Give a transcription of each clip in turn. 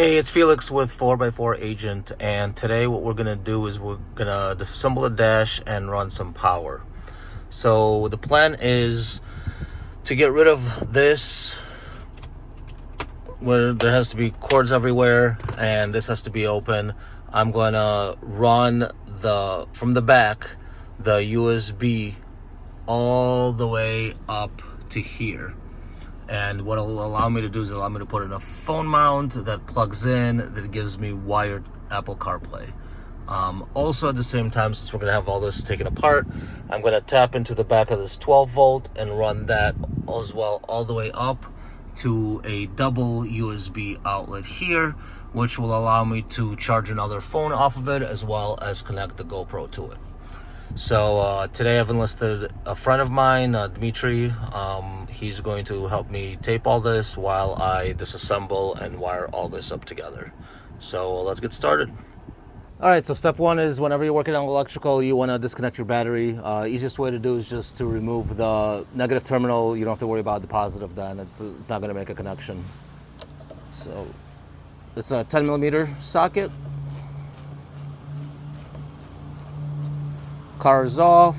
Hey, it's Felix with 4x4 Agent, and today what we're gonna do is we're gonna disassemble the dash and run some power. So the plan is to get rid of this, where there has to be cords everywhere, and this has to be open. I'm gonna run from the back, the USB all the way up to here. And what it'll allow me to do is allow me to put in a phone mount that plugs in, that gives me wired Apple CarPlay. Also at the same time, since we're gonna have all this taken apart, I'm gonna tap into the back of this 12 volt and run that as well all the way up to a double USB outlet here, which will allow me to charge another phone off of it as well as connect the GoPro to it. So today I've enlisted a friend of mine, Dmitry. He's going to help me tape all this while I disassemble and wire all this up together. So let's get started. All right, so step one is whenever you're working on electrical, you want to disconnect your battery. Easiest way to do is just to remove the negative terminal. You don't have to worry about the positive then. It's not going to make a connection. So it's a 10mm socket. Car's off.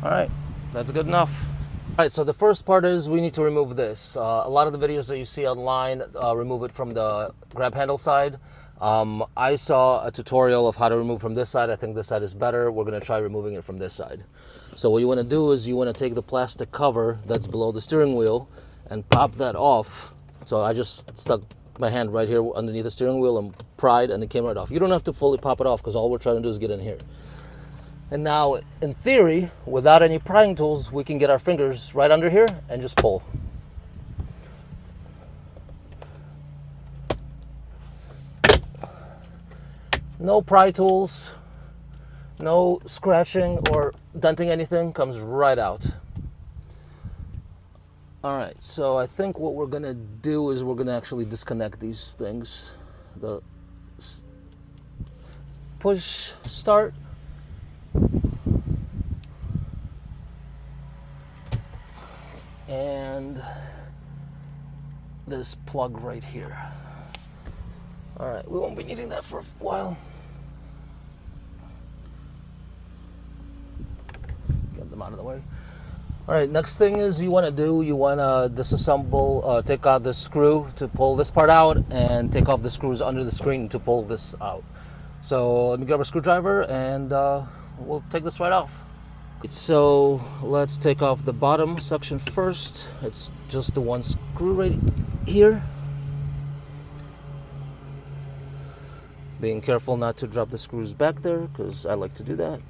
All right, that's good enough. All right, so the first part is we need to remove this. A lot of the videos that you see online remove it from the grab handle side. I saw a tutorial of how to remove from this side. I think this side is better. We're gonna try removing it from this side. So what you wanna do is you wanna take the plastic cover that's below the steering wheel and pop that off. So I just stuck my hand right here underneath the steering wheel and pried, and it came right off. You don't have to fully pop it off because all we're trying to do is get in here. And now, in theory, without any prying tools, we can get our fingers right under here and just pull. No pry tools, no scratching or denting anything, comes right out. All right, so I think what we're gonna do is we're gonna actually disconnect these things. The push start. And this plug right here. All right, we won't be needing that for a while. Get them out of the way. All right, next thing is you want to disassemble, take out this screw to pull this part out, and take off the screws under the screen to pull this out. So let me grab a screwdriver and we'll take this right off. So let's take off the bottom section first. It's just the one screw right here. Being careful not to drop the screws back there because I like to do that.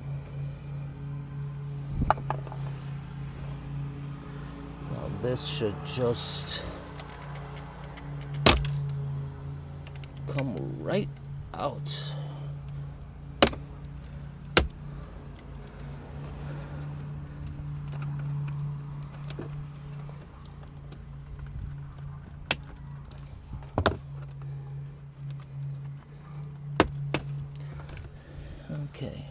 Now this should just come right out. Okay,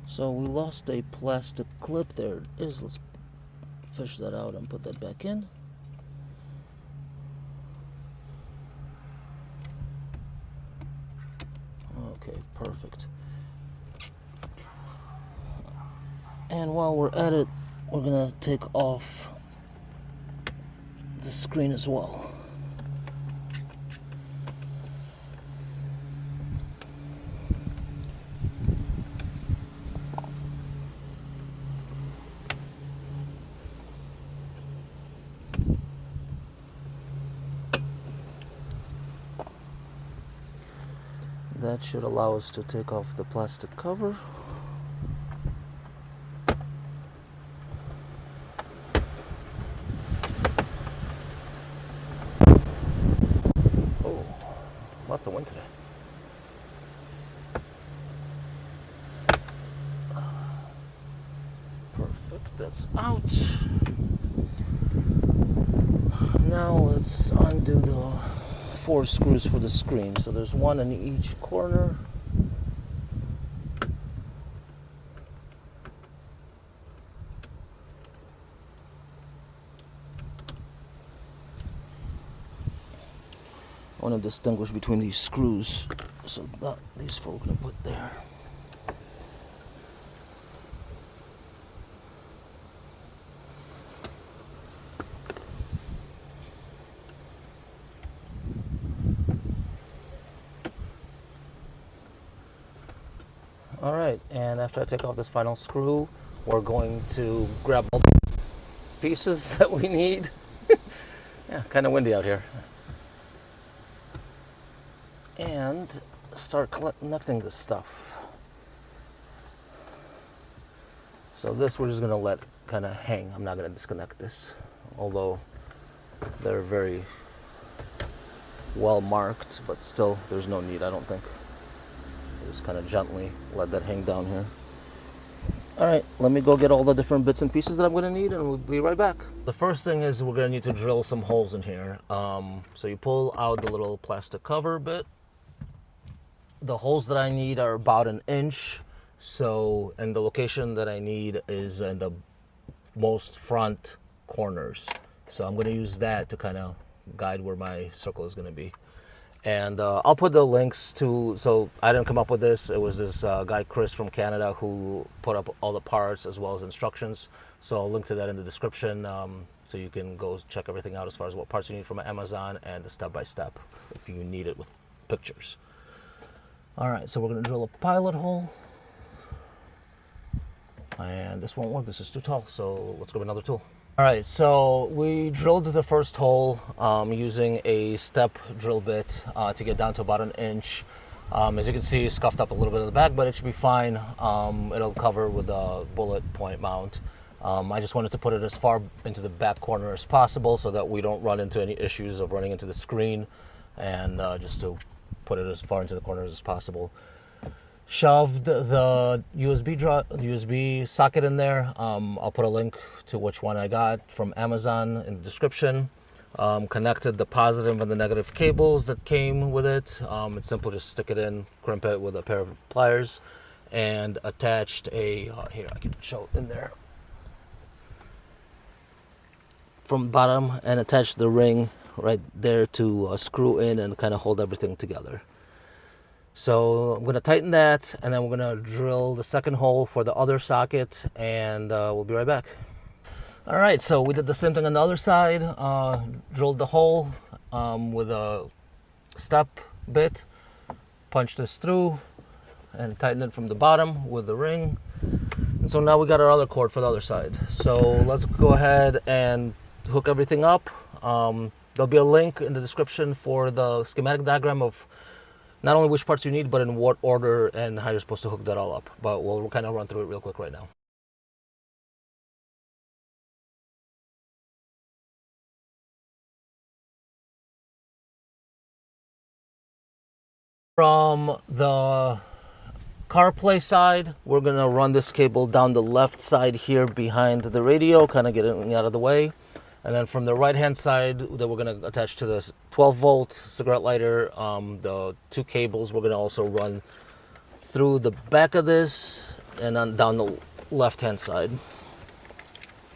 so we lost a plastic clip. There it is. Let's fish that out and put that back in. Okay, perfect. And while we're at it, we're gonna take off the screen as well. That should allow us to take off the plastic cover. Oh, lots of wind today. Perfect, that's out. Now let's undo the 4 screws for the screen. So there's one in each corner. want to distinguish between these screws, so these four we're going to put there. All right, and after I take off this final screw, we're going to grab all the pieces that we need. Yeah, kind of windy out here. And start connecting this stuff. So this we're just gonna let kind of hang. I'm not gonna disconnect this, although they're very well marked, but still there's no need, I don't think. Just kind of gently let that hang down here. All right, let me go get all the different bits and pieces that I'm gonna need, and we'll be right back. The first thing is we're gonna need to drill some holes in here. So you pull out the little plastic cover bit. The holes that I need are about 1 inch. So, and the location that I need is in the most front corners. So I'm gonna use that to kind of guide where my circle is gonna be. And I'll put the links to, so I didn't come up with this. It was this guy, Chris from Canada, who put up all the parts as well as instructions. So I'll link to that in the description, so you can go check everything out as far as what parts you need from Amazon and the step-by-step if you need it with pictures. All right, so we're gonna drill a pilot hole. And this won't work, this is too tall, so let's grab another tool. All right, so we drilled the first hole using a step drill bit to get down to about 1 inch. As you can see, it's scuffed up a little bit at the back, but it should be fine. It'll cover with a bullet point mount. I just wanted to put it as far into the back corner as possible so that we don't run into any issues of running into the screen, and just to put it as far into the corners as possible. Shoved the USB socket in there. I'll put a link to which one I got from Amazon in the description. Connected the positive and the negative cables that came with it. It's simple, just stick it in, crimp it with a pair of pliers, and attached a, here I can show it in there, from the bottom, and attached the ring right there to screw in and kind of hold everything together. So I'm gonna tighten that, and then we're gonna drill the second hole for the other socket, and we'll be right back. All right, so we did the same thing on the other side. Drilled the hole with a step bit, punched this through, and tightened it from the bottom with the ring. And so now we got our other cord for the other side. So let's go ahead and hook everything up. There'll be a link in the description for the schematic diagram of not only which parts you need, but in what order and how you're supposed to hook that all up. But we'll kind of run through it real quick right now. From the CarPlay side, we're gonna run this cable down the left side here behind the radio, kind of getting out of the way. And then from the right-hand side that we're gonna attach to this 12-volt cigarette lighter, the two cables we're gonna also run through the back of this and on down the left-hand side.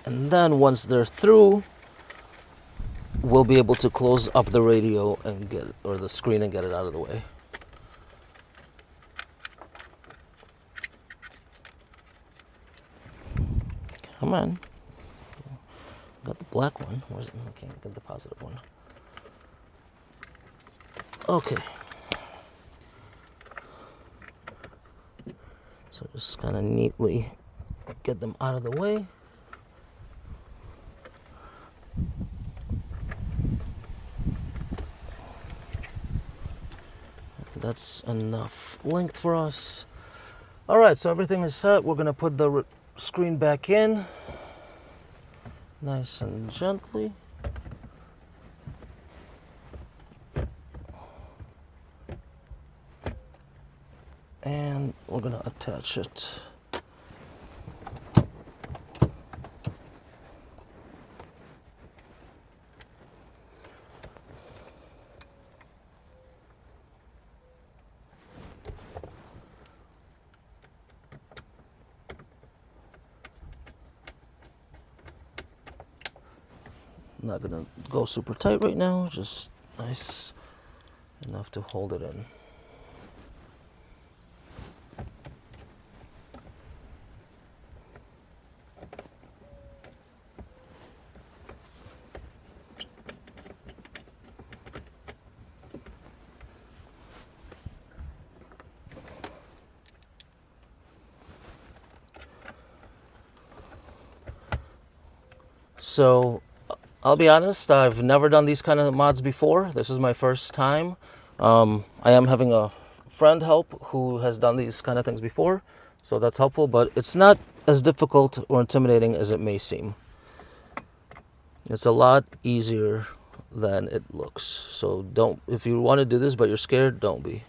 And then once they're through, we'll be able to close up the radio and get, or the screen, and get it out of the way. Come on. Got the black one. Where's it? I can't get the positive one. Okay. So just kind of neatly get them out of the way. That's enough length for us. All right, so everything is set. We're gonna put the screen back in, nice and gently. And we're gonna attach it. Not gonna go super tight right now, just nice enough to hold it in. So I'll be honest, I've never done these kind of mods before. This is my first time. I am having a friend help who has done these kind of things before, so that's helpful, but it's not as difficult or intimidating as it may seem. It's a lot easier than it looks. So if you want to do this but you're scared, don't be.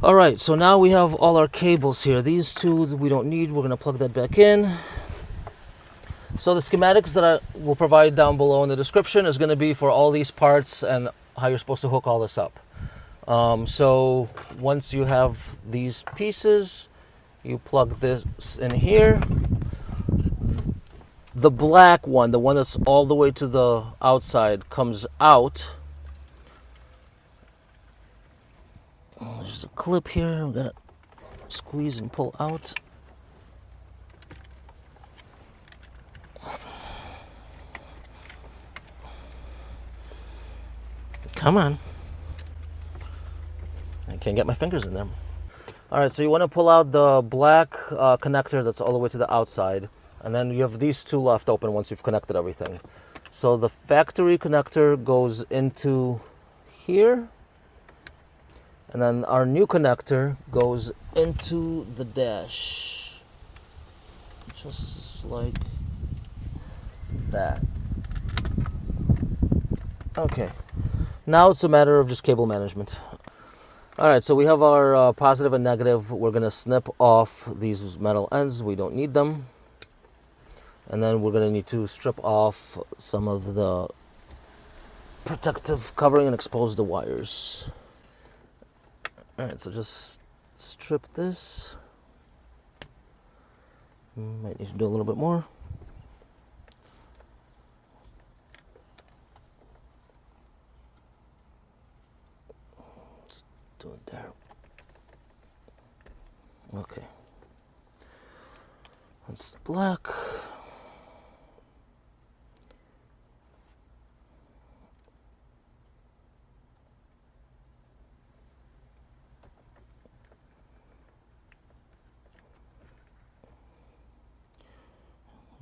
All right, so now we have all our cables here. These two we don't need, we're gonna plug that back in. So the schematics that I will provide down below in the description is going to be for all these parts and how you're supposed to hook all this up. So once you have these pieces, you plug this in here. The black one, the one that's all the way to the outside, comes out. There's a clip here. We're going to squeeze and pull out. Come on. I can't get my fingers in there. All right, so you want to pull out the black connector that's all the way to the outside, and then you have these two left open once you've connected everything. So the factory connector goes into here, and then our new connector goes into the dash. Just like that. Okay. Now it's a matter of just cable management. All right, so we have our positive and negative. We're gonna snip off these metal ends. We don't need them. And then we're gonna need to strip off some of the protective covering and expose the wires. All right, so just strip this. Might need to do a little bit more. Do it there. Okay. That's black.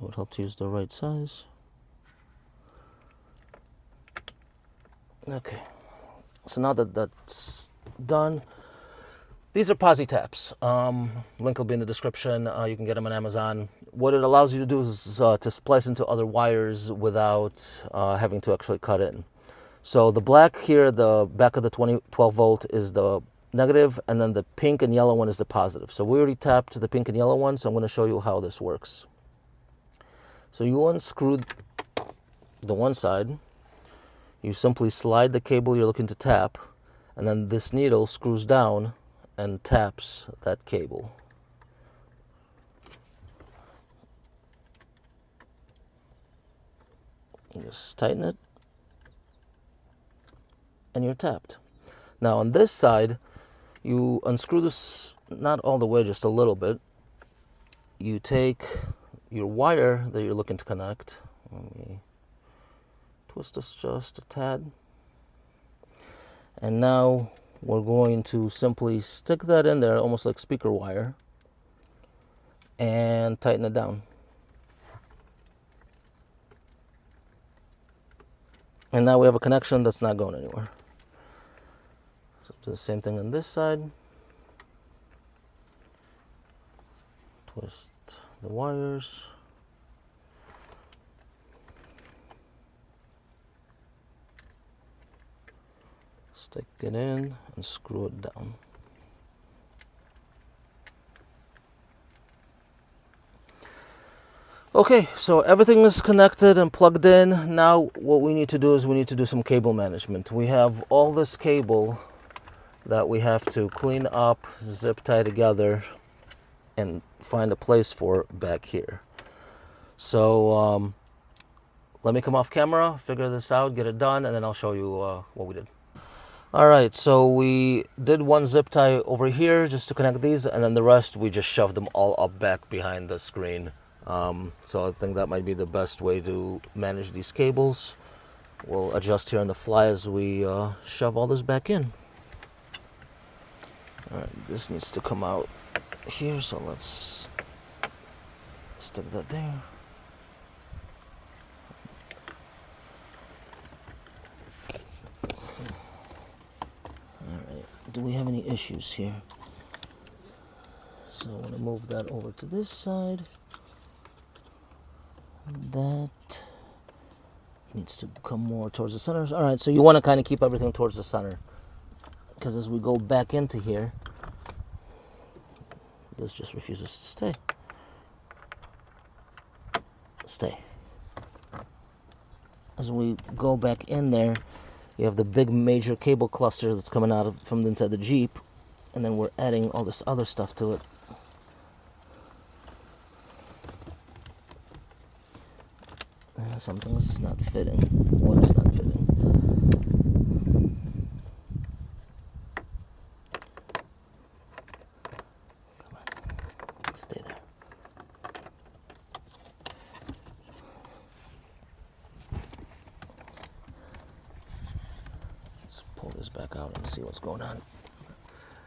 It would help to use the right size. Okay. So now that that's done, these are posi taps. Link will be in the description. You can get them on Amazon. What it allows you to do is to splice into other wires without having to actually cut in. So the black here, the back of the 12 volt is the negative, and then the pink and yellow one is the positive. So we already tapped the pink and yellow one, so I'm going to show you how this works. So you unscrew the one side. You simply slide the cable you're looking to tap, and then this needle screws down and taps that cable. You just tighten it, and you're tapped. Now on this side, you unscrew this, not all the way, just a little bit. You take your wire that you're looking to connect. Let me twist this just a tad. And now we're going to simply stick that in there, almost like speaker wire, and tighten it down. And now we have a connection that's not going anywhere. So do the same thing on this side. Twist the wires. Stick it in and screw it down. Okay, so everything is connected and plugged in. Now what we need to do is we need to do some cable management. We have all this cable that we have to clean up, zip tie together, and find a place for back here. So let me come off camera, figure this out, get it done, and then I'll show you what we did. All right, so we did one zip tie over here just to connect these, and then the rest we just shoved them all up back behind the screen. So I think that might be the best way to manage these cables. We'll adjust here on the fly as we shove all this back in. All right, this needs to come out here, so let's stick that there. Do we have any issues here? So I want to move that over to this side. That needs to come more towards the center. All right, so you want to kind of keep everything towards the center, because as we go back into here, this just refuses to stay. Stay. As we go back in there, you have the big major cable cluster that's coming out from inside the Jeep, and then we're adding all this other stuff to it. Something's not fitting. What is not fitting? Come on. Stay there. Let's pull this back out and see what's going on.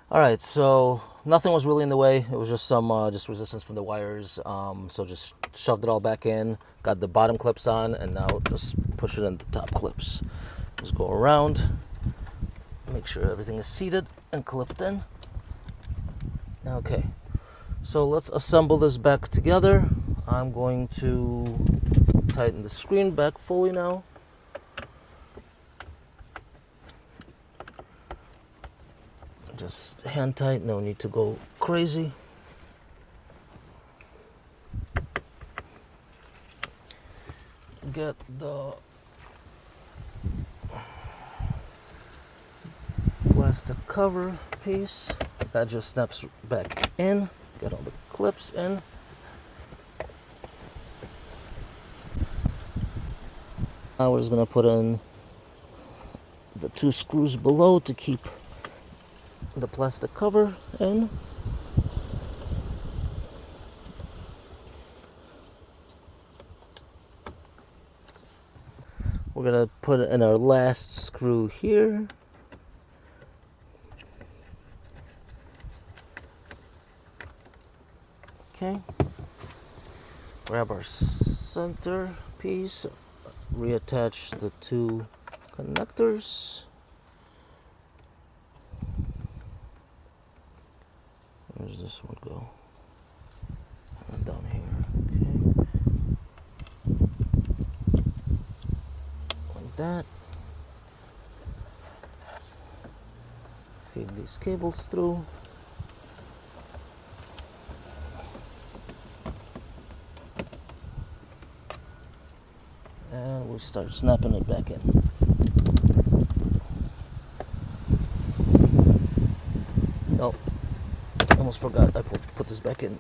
All right, so nothing was really in the way. It was just some just resistance from the wires. So just shoved it all back in, got the bottom clips on, and now just push it in the top clips. Just go around, make sure everything is seated and clipped in. Okay, so let's assemble this back together. I'm going to tighten the screen back fully now. Just hand tight, no need to go crazy. Get the plastic cover piece, that just snaps back in. Get all the clips in. Now we're just gonna put in the 2 screws below to keep the plastic cover in. We're gonna put in our last screw here. Okay. Grab our center piece, reattach the 2 connectors. Where's this one go? And down here. Okay. Like that. Feed these cables through. And we'll start snapping it back in. Oh. Almost forgot I put this back in.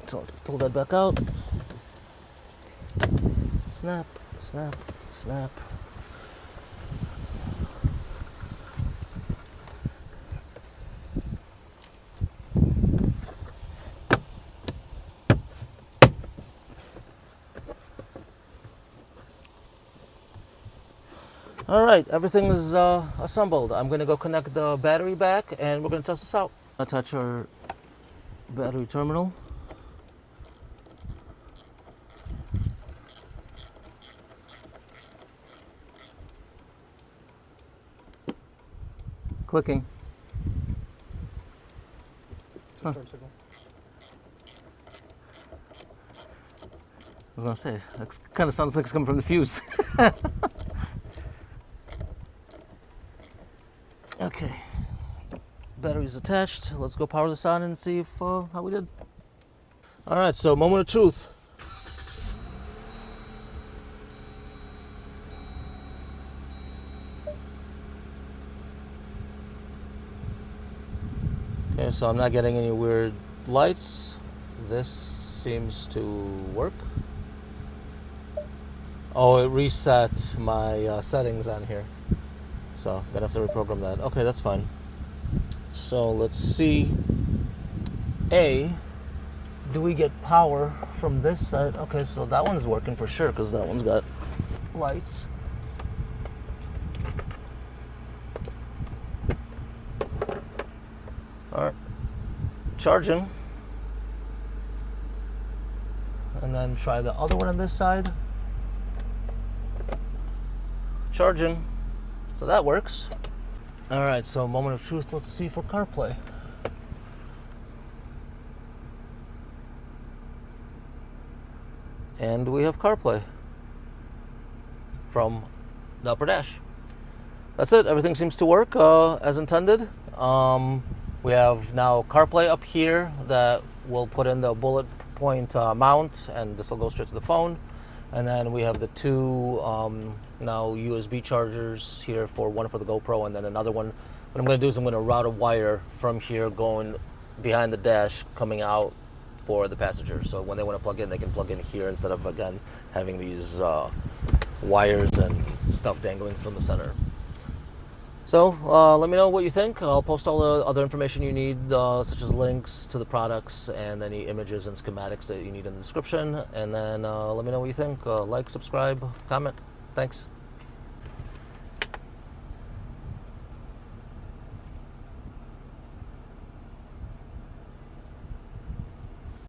So let's pull that back out. Snap, snap, snap. All right, everything is assembled. I'm gonna go connect the battery back and we're gonna test this out. Attach our battery terminal. Clicking. Huh. I was gonna say, that kind of sounds like it's coming from the fuse. Okay, battery's attached. Let's go power this on and see if how we did. All right, so moment of truth. Okay, so I'm not getting any weird lights. This seems to work. Oh, it reset my settings on here. So, gonna have to reprogram that. Okay, that's fine. So, let's see. Do we get power from this side? Okay, so that one's working for sure because that one's got lights. All right, charging. And then try the other one on this side. Charging. So that works. All right, so moment of truth. Let's see for CarPlay. And we have CarPlay from the upper dash. That's it. Everything seems to work as intended. We have now CarPlay up here that will put in the bullet point mount, and this will go straight to the phone. And then we have the two now USB chargers here, for one for the GoPro and then another one. What I'm going to do is I'm going to route a wire from here going behind the dash coming out for the passengers. So when they want to plug in, they can plug in here instead of, again, having these wires and stuff dangling from the center. So let me know what you think. I'll post all the other information you need, such as links to the products and any images and schematics that you need in the description. And then let me know what you think. Like, subscribe, comment. Thanks.